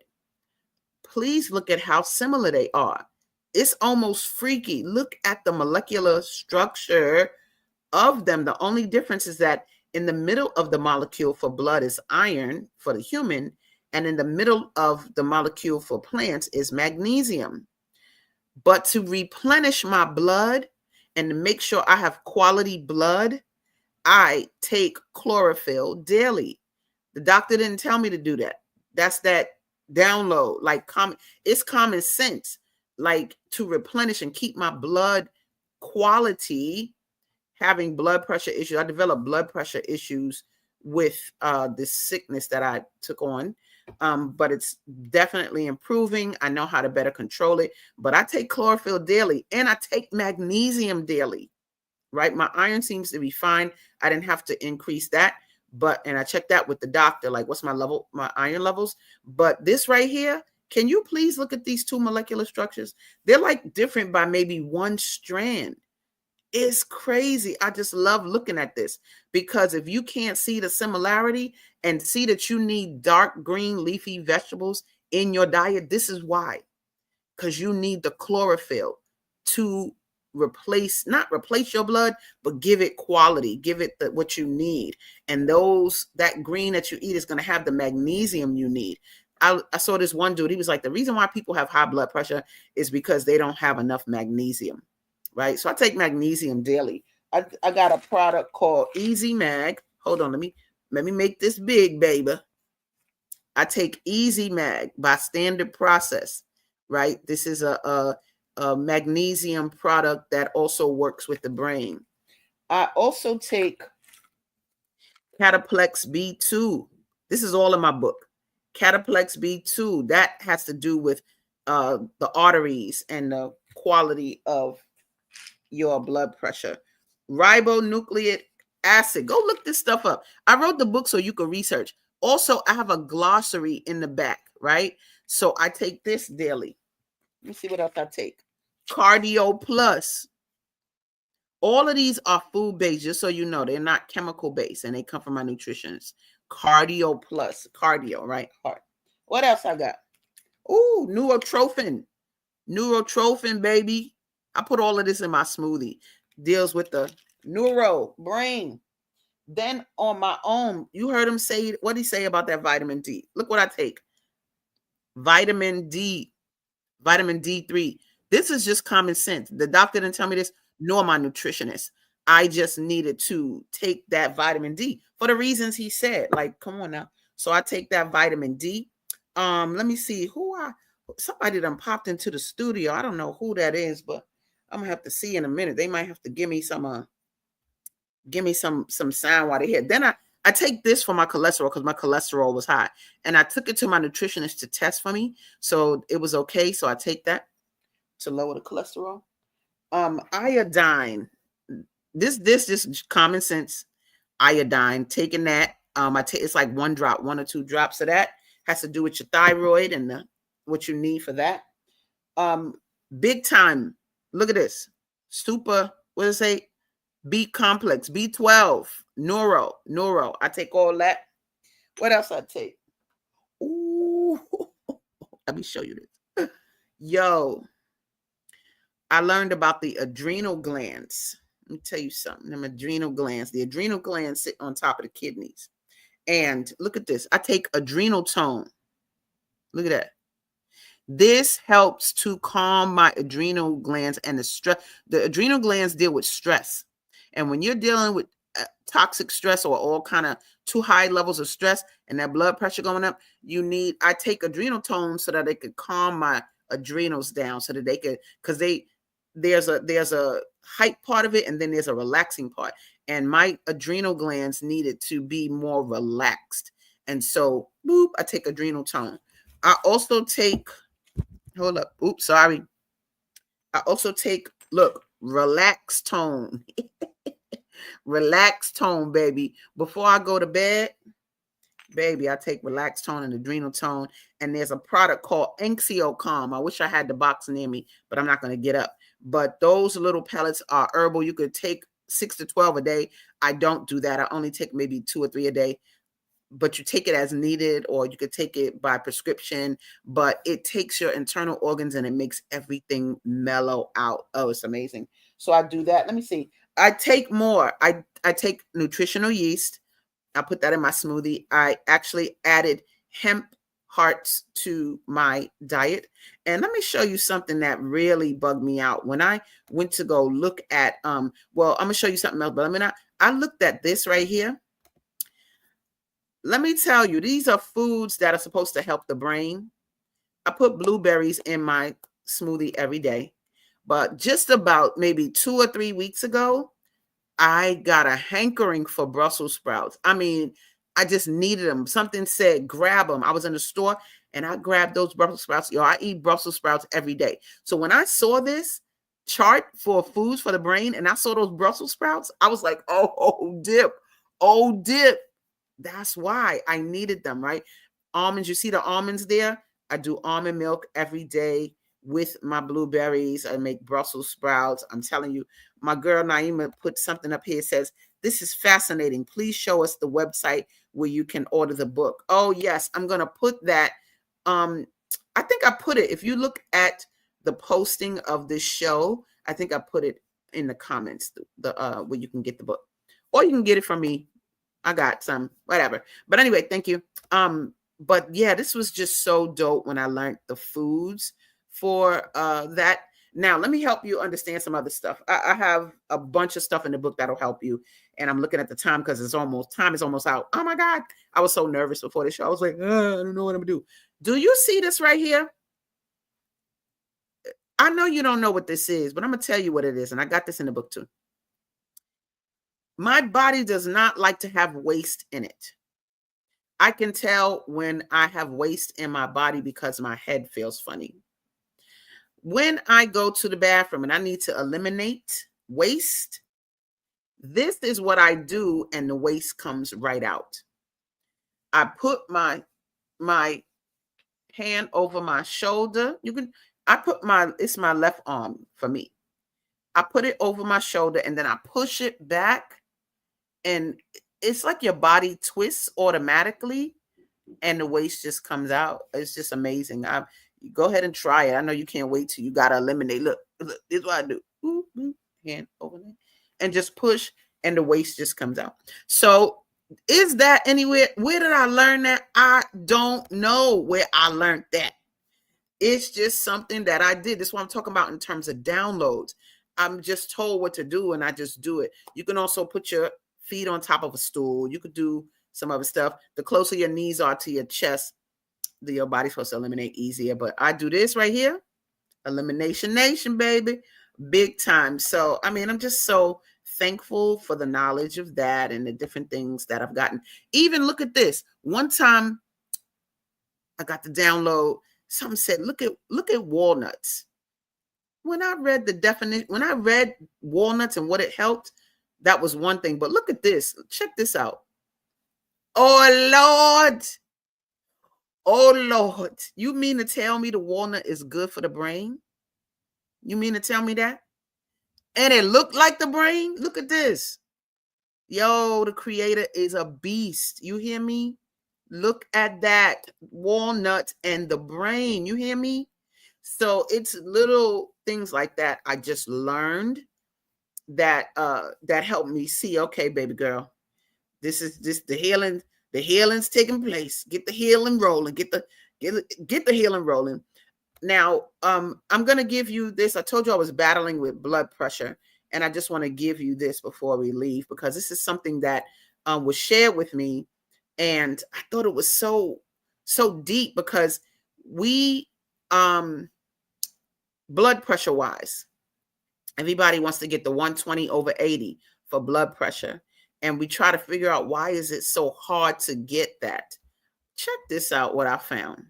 Please look at how similar they are. It's almost freaky. Look at the molecular structure of them. The only difference is that in the middle of the molecule for blood is iron for the human, and in the middle of the molecule for plants is magnesium. But to replenish my blood and to make sure I have quality blood, I take chlorophyll daily. The doctor didn't tell me to do that. That's that download, like it's common sense, like to replenish and keep my blood quality. Having blood pressure issues, I developed blood pressure issues with this sickness that I took on, but it's definitely improving. I know how to better control it, but I take chlorophyll daily and I take magnesium daily, right? My iron seems to be fine. I didn't have to increase that, and I checked that with the doctor, like what's my iron levels. But this right here, can you please look at these two molecular structures? They're like different by maybe one strand. It's crazy. I just love looking at this, because if you can't see the similarity and see that you need dark green leafy vegetables in your diet, this is why. Because you need the chlorophyll to not replace your blood, but give it quality, give it what you need. And that green that you eat is going to have the magnesium you need. I saw this one dude, he was like, the reason why people have high blood pressure is because they don't have enough magnesium. Right? So I take magnesium daily. I got a product called Easy Mag. Hold on, let me make this big, baby. I take Easy Mag by Standard Process, right? This is a magnesium product that also works with the brain. I also take Cataplex B2. This is all in my book. Cataplex B2, that has to do with the arteries and the quality of your blood pressure. Ribonucleic acid. Go look this stuff up. I wrote the book so you can research. Also, I have a glossary in the back, right? So I take this daily. Let me see what else I take. Cardio Plus. All of these are food-based, just so you know. They're not chemical-based, and they come from my nutritionist. Cardio Plus. Cardio, right? Heart. What else I got? Ooh, Neurotrophin. Neurotrophin, baby. I put all of this in my smoothie. Deals with the brain. Then on my own, you heard him say, what did he say about that vitamin D? Look what I take. Vitamin D, vitamin D3. This is just common sense. The doctor didn't tell me this, nor my nutritionist. I just needed to take that vitamin D for the reasons he said. Like, come on now. So I take that vitamin D. Let me see somebody done popped into the studio. I don't know who that is, but I'm gonna have to see in a minute. They might have to give me some sound while they're here. Then I take this for my cholesterol because my cholesterol was high, and I took it to my nutritionist to test for me, so it was okay. So I take that to lower the cholesterol. Iodine. This is common sense. Iodine. Taking that. It's like one or two drops of that. Has to do with your thyroid and what you need for that. Big time. Look at this. Super. What does it say? B complex, B12, neuro. I take all that. What else I take? Ooh, let me show you this. Yo, I learned about the adrenal glands. me tell you something. Them adrenal glands. The adrenal glands sit on top of the kidneys. And look at this. I take adrenal tone. Look at that. This helps to calm my adrenal glands and the stress. The adrenal glands deal with stress. And when you're dealing with toxic stress or all kind of too high levels of stress and that blood pressure going up, I take adrenal tone so that they could calm my adrenals down so that they could, because there's a hype part of it and then there's a relaxing part. And my adrenal glands needed to be more relaxed. And so, boop, I take adrenal tone. I also take, hold up, oops, sorry. I also take, look, relax tone. Relax tone, baby. Before I go to bed, baby, I take relax tone and adrenal tone. And there's a product called Anxio Calm. I wish I had the box near me, but I'm not going to get up. But those little pellets are herbal. You could take 6 to 12 a day. I don't do that. I only take maybe 2 or 3 a day. But you take it as needed, or you could take it by prescription, but it takes your internal organs and it makes everything mellow out. Oh, it's amazing. So I do that. Let me see. I take more. I take nutritional yeast. I put that in my smoothie. I actually added hemp hearts to my diet. And let me show you something that really bugged me out. When I went to go look at, well, I'm gonna show you something else, but I looked at this right here. Let me tell you, these are foods that are supposed to help the brain. I put blueberries in my smoothie every day, but just about maybe 2 or 3 weeks ago, I got a hankering for Brussels sprouts. I mean, I just needed them. Something said, grab them. I was in the store and I grabbed those Brussels sprouts. Yo, I eat Brussels sprouts every day. So when I saw this chart for foods for the brain and I saw those Brussels sprouts, I was like, oh, dip. That's why I needed them, right? Almonds, you see the almonds there? I do almond milk every day with my blueberries. I make Brussels sprouts. I'm telling you, my girl Naima put something up here. It says, this is fascinating. Please show us the website where you can order the book. Oh, yes. I'm going to put that. I think I put it, if you look at the posting of this show, I think I put it in the comments, where you can get the book. Or you can get it from me. I got some, whatever. But anyway, thank you. But yeah, this was just so dope when I learned the foods for that. Now, let me help you understand some other stuff. I have a bunch of stuff in the book that'll help you. And I'm looking at the time because time is almost out. Oh my God. I was so nervous before the show. I was like, I don't know what I'm gonna do. Do you see this right here? I know you don't know what this is, but I'm gonna tell you what it is. And I got this in the book too. My body does not like to have waste in it. I can tell when I have waste in my body because my head feels funny. When I go to the bathroom and I need to eliminate waste, this is what I do, and the waste comes right out. I put my hand over my shoulder. It's my left arm for me. I put it over my shoulder and then I push it back. And it's like your body twists automatically and the waste just comes out. It's just amazing. Go ahead and try it. I know you can't wait till you got to eliminate. Look, this is what I do. Boop, boop, hand over there. And just push and the waste just comes out. So is that anywhere? Where did I learn that? I don't know where I learned that. It's just something that I did. This is what I'm talking about in terms of downloads. I'm just told what to do and I just do it. You can also put your feet on top of a stool. You could do some other stuff. The closer your knees are to your chest, your body's supposed to eliminate easier. But I do this right here. Elimination Nation, baby. Big time. So, I mean, I'm just so thankful for the knowledge of that and the different things that I've gotten. Even look at this. One time I got the download. Something said, look at walnuts. When I read the definition, when I read walnuts and what it helped, that was one thing. But look at this. Check this out. Oh, Lord. Oh, Lord. You mean to tell me the walnut is good for the brain? You mean to tell me that? And it looked like the brain? Look at this. Yo, the creator is a beast. You hear me? Look at that. Walnut and the brain. You hear me? So it's little things like that I just learned. that helped me see, okay, baby girl, this is the healing's taking place. Get the healing rolling. Get the healing rolling. Now, I'm going to give you this. I told you I was battling with blood pressure, and I just want to give you this before we leave, because this is something that was shared with me, and I thought it was so deep, because we, blood pressure wise, everybody wants to get the 120/80 for blood pressure, and we try to figure out, why is it so hard to get that? Check this out, what I found.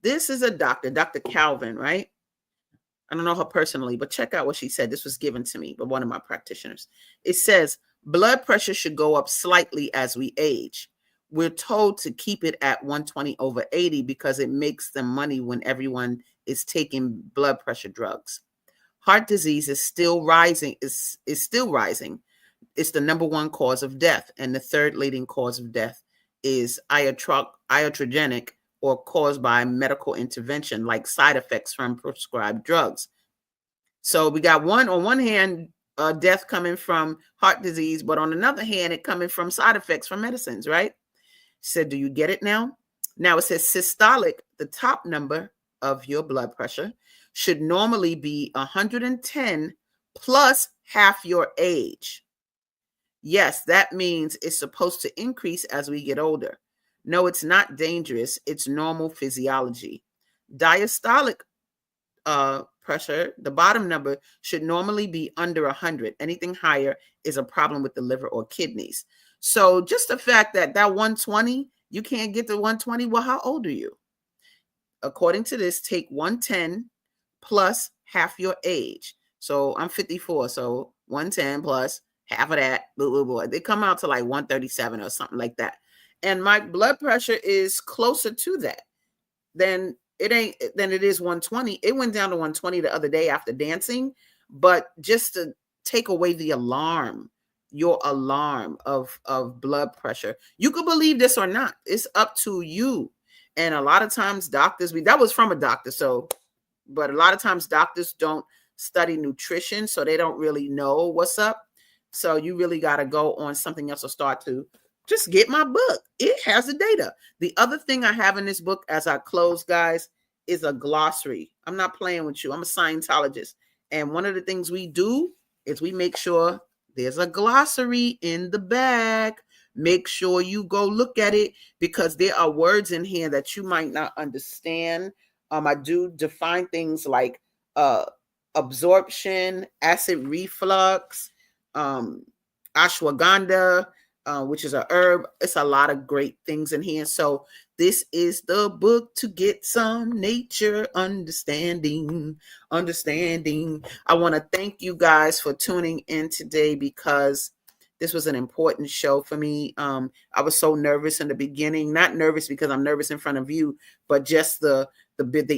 This is a doctor, Dr. Calvin, right? I don't know her personally, but check out what she said. This was given to me by one of my practitioners. It says, blood pressure should go up slightly as we age. We're told to keep it at 120/80 because it makes them money when everyone is taking blood pressure drugs. Heart disease is still rising, is still rising. It's the number one cause of death, and the third leading cause of death is iatrogenic, or caused by medical intervention, like side effects from prescribed drugs. So we got on one hand, death coming from heart disease, but on another hand, it coming from side effects from medicines, right? So do you get it now? Now it says systolic, the top number of your blood pressure, should normally be 110 plus half your age. Yes, that means it's supposed to increase as we get older. No, it's not dangerous. It's normal physiology. Diastolic pressure, the bottom number, should normally be under 100. Anything higher is a problem with the liver or kidneys. So just the fact that 120, you can't get to 120, well, how old are you? According to this, take 110 plus half your age. So I'm 54, so 110 plus half of that, they come out to like 137 or something like that. And my blood pressure is closer to that than it is 120. It went down to 120 the other day after dancing, but just to take away the alarm, your alarm of blood pressure. You could believe this or not. It's up to you. And a lot of times doctors, that was from a doctor, but a lot of times doctors don't study nutrition, so they don't really know what's up. So you really got to go on something else or start to just get my book. It has the data. The other thing I have in this book as I close, guys, is a glossary. I'm not playing with you. I'm a Scientologist. And one of the things we do is we make sure there's a glossary in the bag. Make sure you go look at it, because there are words in here that you might not understand. I do define things like absorption, acid reflux, ashwagandha, which is a herb. It's a lot of great things in here. So this is the book to get some nature understanding. I want to thank you guys for tuning in today, because this was an important show for me. I was so nervous in the beginning, not nervous because I'm nervous in front of you, but just the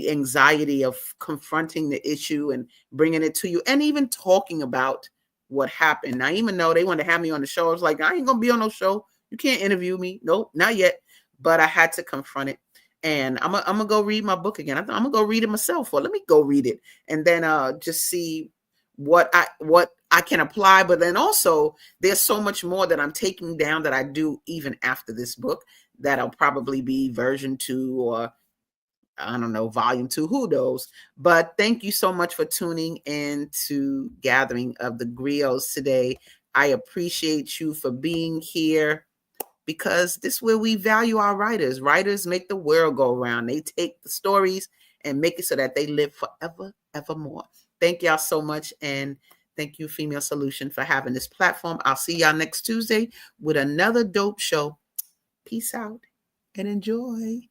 anxiety of confronting the issue and bringing it to you, and even talking about what happened. Now, even though they wanted to have me on the show, I was like, I ain't gonna be on no show. You can't interview me. Nope, not yet. But I had to confront it, and I'm gonna go read my book again. I'm gonna go read it myself, or let me go read it, and then just see what I can apply. But then also, there's so much more that I'm taking down that I do even after this book. That'll probably be version 2, or I don't know, volume 2, who knows. But thank you so much for tuning in to Gathering of the Griots today. I appreciate you for being here, because this is where we value our writers. Writers make the world go around. They take the stories and make it so that they live forever, evermore. Thank y'all so much. And thank you, Female Solution, for having this platform. I'll see y'all next Tuesday with another dope show. Peace out and enjoy.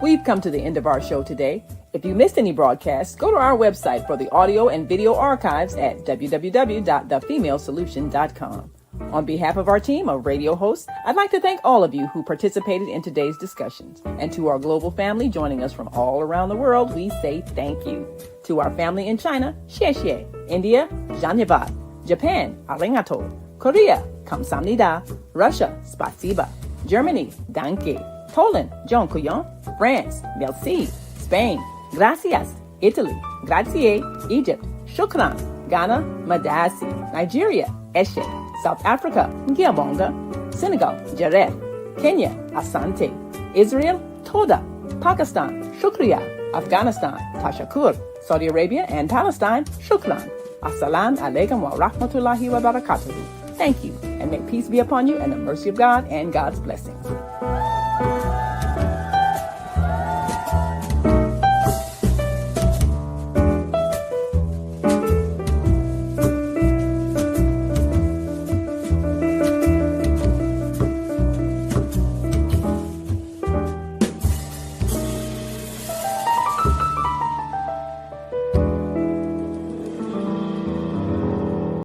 We've come to the end of our show today. If you missed any broadcasts, go to our website for the audio and video archives at www.thefemalesolution.com. On behalf of our team of radio hosts, I'd like to thank all of you who participated in today's discussions. And to our global family joining us from all around the world, we say thank you. To our family in China, xie xie. India, dhanyavad. Japan, arigato. Korea, kamsamnida. Russia, spasiba. Germany, danke. Poland, dziękuję. France, merci. Spain, Gracias, Italy. Grazie, Egypt. Shukran, Ghana. Madasi, Nigeria. Eshe, South Africa. Ngiyabonga. Senegal. Jaref. Kenya. Asante. Israel. Toda. Pakistan. Shukriya. Afghanistan. Tashakur. Saudi Arabia and Palestine. Shukran. Assalamu alaikum wa rahmatullahi wa barakatuhu. Thank you, and may peace be upon you and the mercy of God and God's blessings.